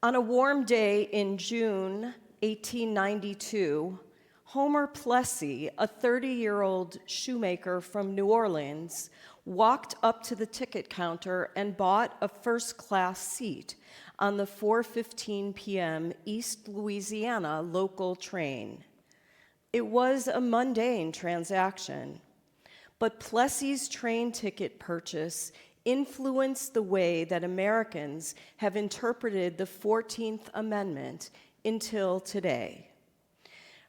On a warm day in June 1892, Homer Plessy, a 30-year-old shoemaker from New Orleans, walked up to the ticket counter and bought a first-class seat on the 4:15 p.m. East Louisiana local train. It was a mundane transaction, but Plessy's train ticket purchase influenced the way that Americans have interpreted the 14th Amendment until today.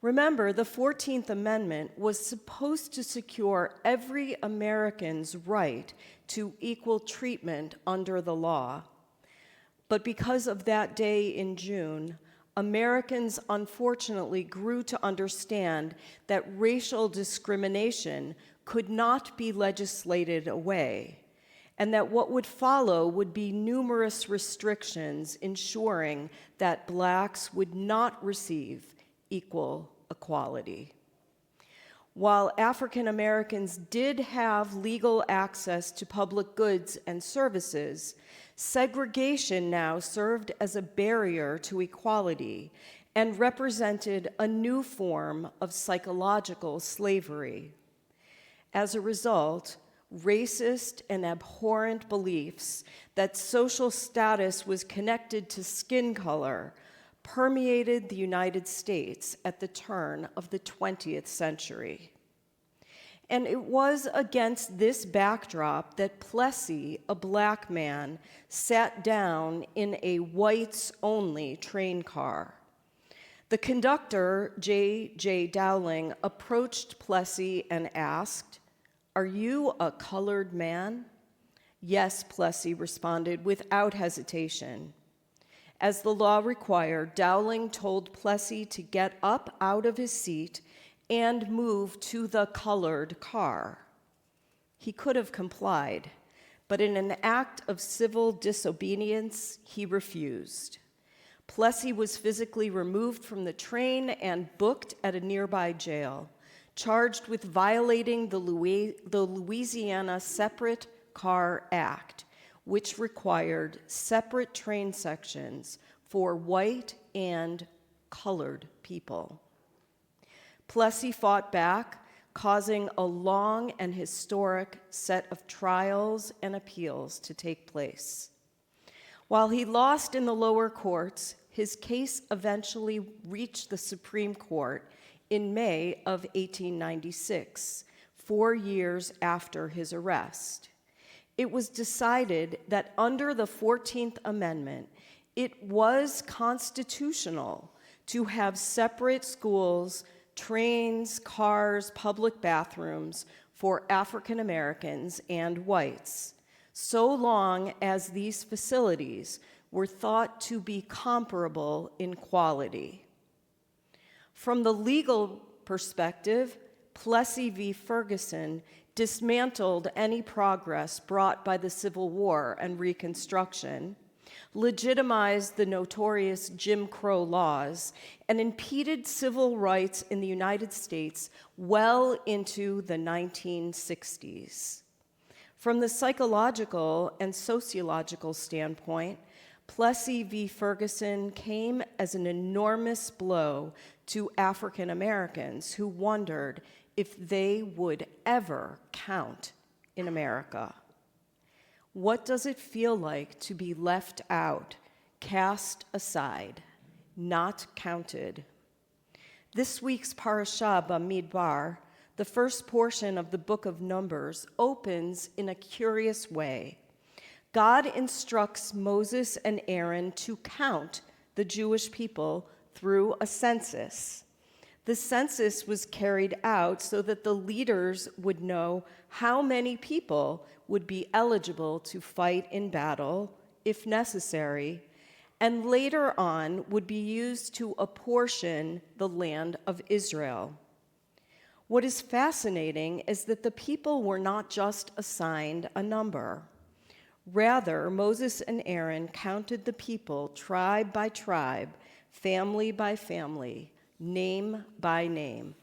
Remember, the 14th Amendment was supposed to secure every American's right to equal treatment under the law. But because of that day in June, Americans unfortunately grew to understand that racial discrimination could not be legislated away, and that what would follow would be numerous restrictions ensuring that blacks would not receive equal equality. While African Americans did have legal access to public goods and services, segregation now served as a barrier to equality and represented a new form of psychological slavery. As a result, racist and abhorrent beliefs that social status was connected to skin color permeated the United States at the turn of the 20th century. And it was against this backdrop that Plessy, a black man, sat down in a whites-only train car. The conductor, J. Dowling, approached Plessy and asked, "Are you a colored man?" "Yes," Plessy responded without hesitation. As the law required, Dowling told Plessy to get up out of his seat and move to the colored car. He could have complied, but in an act of civil disobedience, he refused. Plessy was physically removed from the train and booked at a nearby jail, charged with violating the Louisiana Separate Car Act, which required separate train sections for white and colored people. Plessy fought back, causing a long and historic set of trials and appeals to take place. While he lost in the lower courts, his case eventually reached the Supreme Court in May of 1896, 4 years after his arrest. It was decided that under the 14th Amendment, it was constitutional to have separate schools, trains, cars, public bathrooms for African Americans and whites, so long as these facilities were thought to be comparable in quality. From the legal perspective, Plessy v. Ferguson dismantled any progress brought by the Civil War and Reconstruction, legitimized the notorious Jim Crow laws, and impeded civil rights in the United States well into the 1960s. From the psychological and sociological standpoint, Plessy v. Ferguson came as an enormous blow to African Americans who wondered if they would ever count in America. What does it feel like to be left out, cast aside, not counted? This week's Parashah Bamidbar, the first portion of the book of Numbers, opens in a curious way. God instructs Moses and Aaron to count the Jewish people through a census. The census was carried out so that the leaders would know how many people would be eligible to fight in battle, if necessary, and later on would be used to apportion the land of Israel. What is fascinating is that the people were not just assigned a number. Rather, Moses and Aaron counted the people tribe by tribe, family by family, name by name.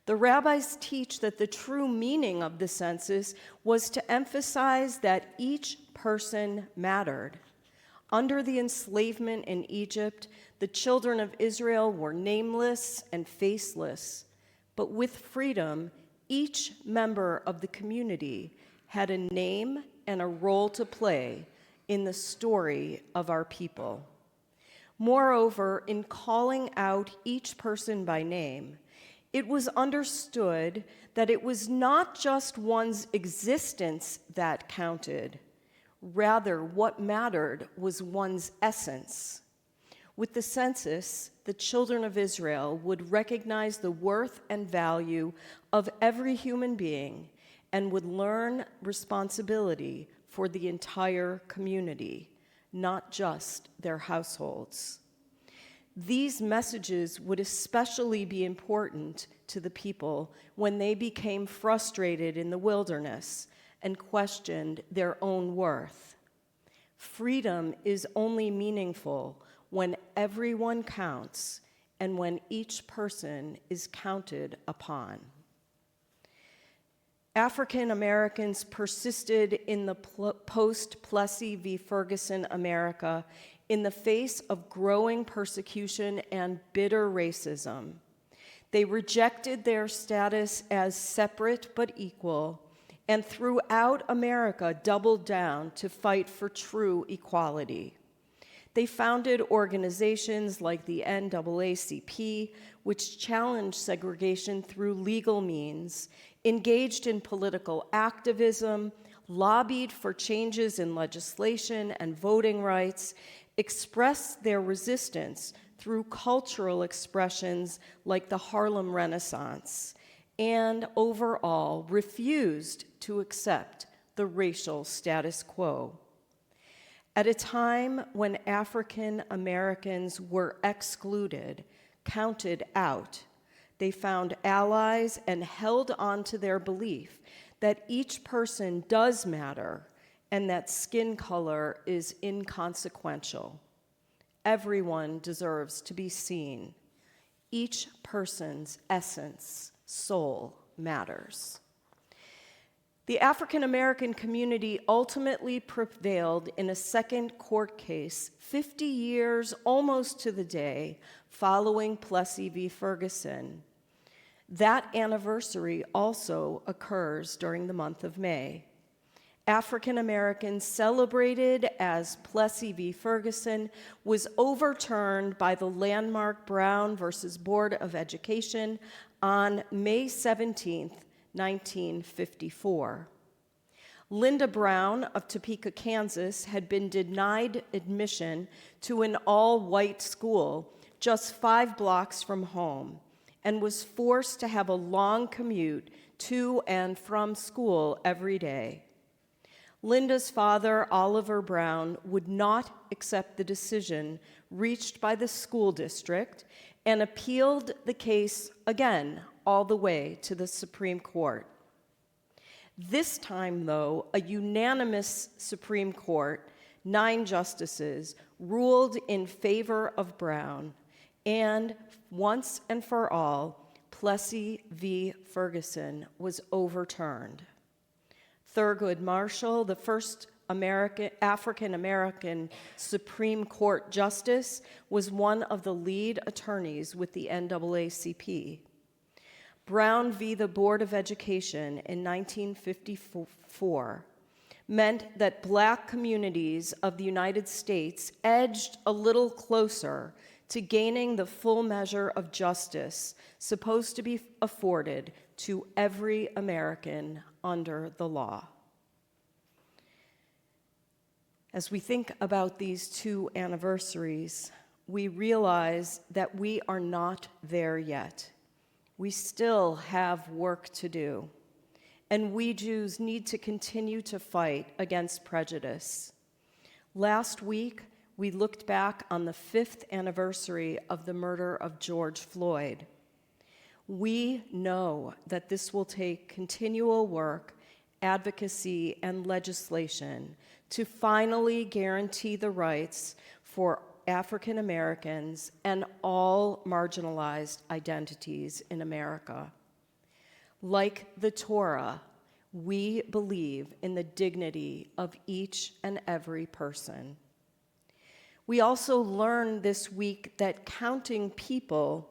The rabbis teach that the true meaning of the census was to emphasize that each person mattered. Under the enslavement in Egypt, the children of Israel were nameless and faceless, but with freedom, each member of the community had a name and a role to play in the story of our people. Moreover, in calling out each person by name, it was understood that it was not just one's existence that counted. Rather, what mattered was one's essence. With the census, the children of Israel would recognize the worth and value of every human being and would learn responsibility for the entire community, not just their households. These messages would especially be important to the people when they became frustrated in the wilderness and questioned their own worth. Freedom is only meaningful when everyone counts and when each person is counted upon. African Americans persisted in the post-Plessy v. Ferguson America in the face of growing persecution and bitter racism. They rejected their status as separate but equal, and throughout America doubled down to fight for true equality. They founded organizations like the NAACP, which challenged segregation through legal means, engaged in political activism, lobbied for changes in legislation and voting rights, expressed their resistance through cultural expressions like the Harlem Renaissance, and overall refused to accept the racial status quo. At a time when African Americans were excluded, counted out, they found allies and held on to their belief that each person does matter and that skin color is inconsequential. Everyone deserves to be seen. Each person's essence, soul, matters. The African American community ultimately prevailed in a second court case 50 years almost to the day following Plessy v. Ferguson. That anniversary also occurs during the month of May. African Americans celebrated as Plessy v. Ferguson was overturned by the landmark Brown versus Board of Education on May 17, 1954. Linda Brown of Topeka, Kansas, had been denied admission to an all-white school just 5 blocks from home and was forced to have a long commute to and from school every day. Linda's father, Oliver Brown, would not accept the decision reached by the school district and appealed the case again all the way to the Supreme Court. This time, though, a unanimous Supreme Court, 9 justices, ruled in favor of Brown, and once and for all, Plessy v. Ferguson was overturned. Thurgood Marshall, the first African-American Supreme Court justice, was one of the lead attorneys with the NAACP. Brown v. the Board of Education in 1954 meant that Black communities of the United States edged a little closer to gaining the full measure of justice supposed to be afforded to every American under the law. As we think about these 2 anniversaries, we realize that we are not there yet. We still have work to do, and we Jews need to continue to fight against prejudice. Last week, we looked back on the 5th anniversary of the murder of George Floyd. We know that this will take continual work, advocacy, and legislation to finally guarantee the rights for African Americans and all marginalized identities in America. Like the Torah, we believe in the dignity of each and every person. We also learned this week that counting people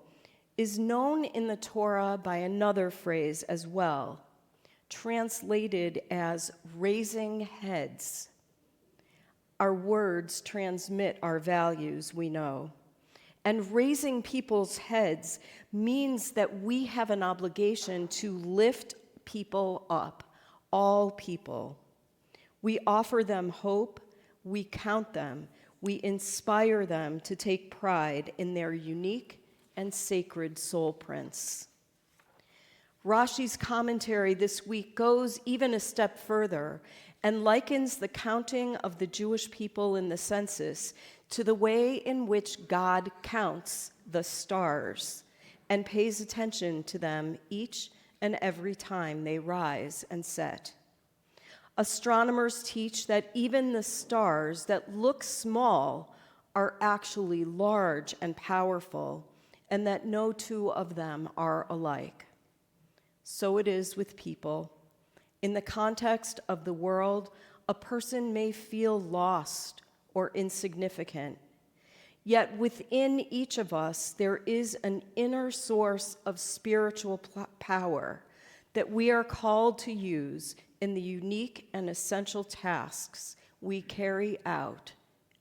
is known in the Torah by another phrase as well, translated as raising heads. Our words transmit our values, we know. And raising people's heads means that we have an obligation to lift people up, all people. We offer them hope, we count them, we inspire them to take pride in their unique and sacred soul prints. Rashi's commentary this week goes even a step further and likens the counting of the Jewish people in the census to the way in which God counts the stars and pays attention to them each and every time they rise and set. Astronomers teach that even the stars that look small are actually large and powerful, and that no two of them are alike. So it is with people. In the context of the world, a person may feel lost or insignificant. Yet within each of us, there is an inner source of spiritual power that we are called to use in the unique and essential tasks we carry out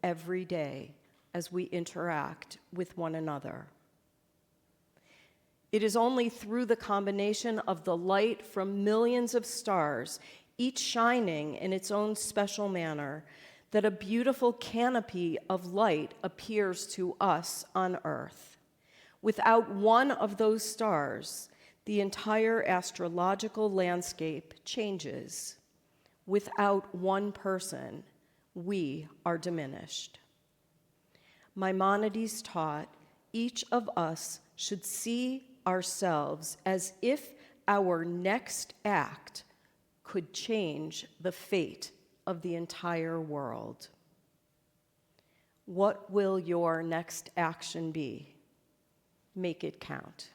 every day as we interact with one another. It is only through the combination of the light from millions of stars, each shining in its own special manner, that a beautiful canopy of light appears to us on earth. Without one of those stars, the entire astrological landscape changes. Without one person, we are diminished. Maimonides taught each of us should see ourselves as if our next act could change the fate of the entire world. What will your next action be? Make it count.